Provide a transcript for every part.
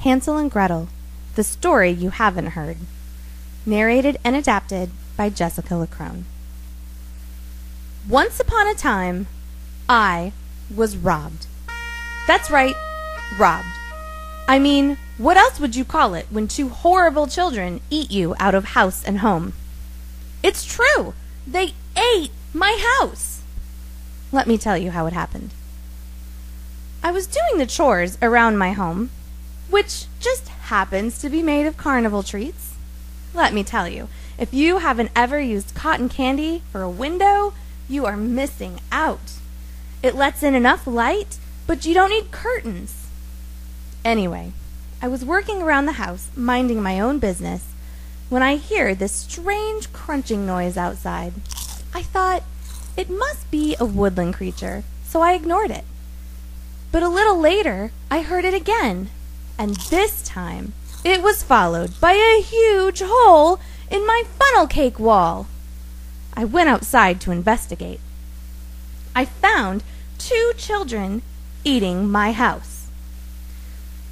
Hansel and Gretel, the story you haven't heard. Narrated and adapted by Jessica LaCrone. Once upon a time, I was robbed. That's right, robbed. I mean, what else would you call it when two horrible children eat you out of house and home? It's true! They ate my house! Let me tell you how it happened. I was doing the chores around my home, which just happens to be made of carnival treats. Let me tell you, if you haven't ever used cotton candy for a window, you are missing out. It lets in enough light, but you don't need curtains. Anyway, I was working around the house, minding my own business, when I hear this strange crunching noise outside. I thought it must be a woodland creature, so I ignored it. But a little later, I heard it again, and this time it was followed by a huge hole in my funnel cake wall. I went outside to investigate. I found two children eating my house.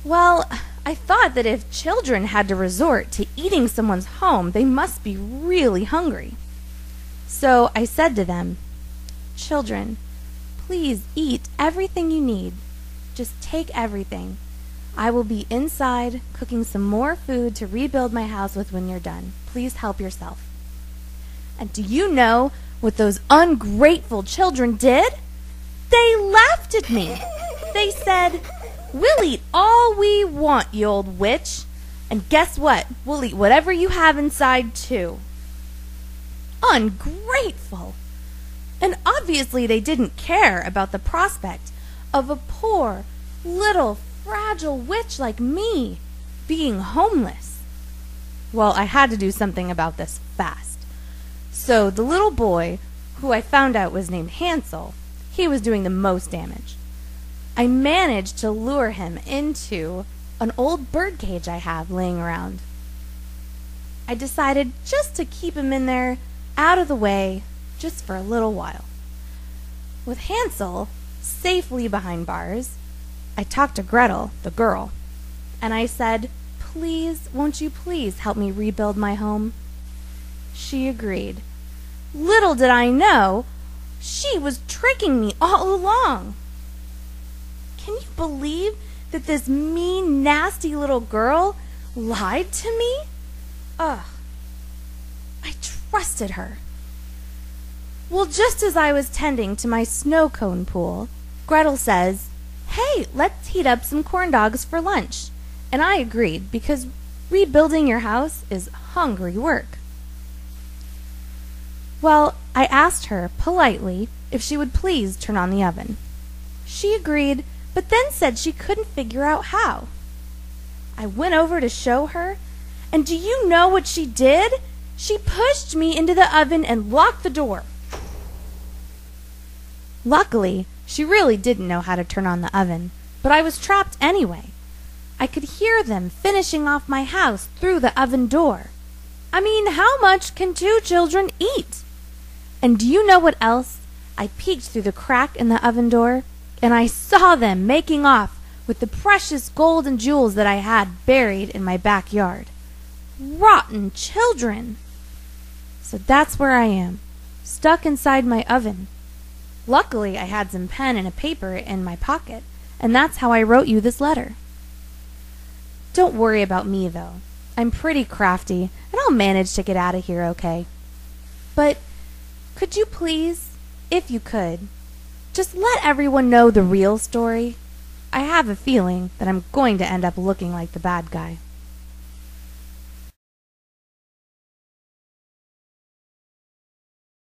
Well, I thought that if children had to resort to eating someone's home, they must be really hungry. So I said to them, "Children, please eat everything you need. Just take everything. I will be inside cooking some more food to rebuild my house with when you're done. Please help yourself." And do you know what those ungrateful children did? They laughed at me. They said, "We'll eat all we want, you old witch. And guess what? We'll eat whatever you have inside, too." Ungrateful! And obviously they didn't care about the prospect of a poor, little, fragile witch like me being homeless. Well, I had to do something about this fast. So the little boy, who I found out was named Hansel, he was doing the most damage. I managed to lure him into an old bird cage I have laying around. I decided just to keep him in there, out of the way, just for a little while. With Hansel safely behind bars, I talked to Gretel, the girl, and I said, "Please, won't you please help me rebuild my home?" She agreed. Little did I know, she was tricking me all along. Can you believe that this mean, nasty little girl lied to me? Ugh. I trusted her. Well, just as I was tending to my snow cone pool, Gretel says, "Hey, let's heat up some corn dogs for lunch." And I agreed, because rebuilding your house is hungry work. Well, I asked her politely if she would please turn on the oven. She agreed, but then said she couldn't figure out how. I went over to show her, and do you know what she did? She pushed me into the oven and locked the door. Luckily, she really didn't know how to turn on the oven, but I was trapped anyway. I could hear them finishing off my house through the oven door. I mean, how much can two children eat? And do you know what else? I peeked through the crack in the oven door, and I saw them making off with the precious gold and jewels that I had buried in my backyard. Rotten children! So that's where I am, stuck inside my oven. Luckily, I had some pen and a paper in my pocket, and that's how I wrote you this letter. Don't worry about me, though. I'm pretty crafty, and I'll manage to get out of here okay. But could you please, if you could, just let everyone know the real story? I have a feeling that I'm going to end up looking like the bad guy.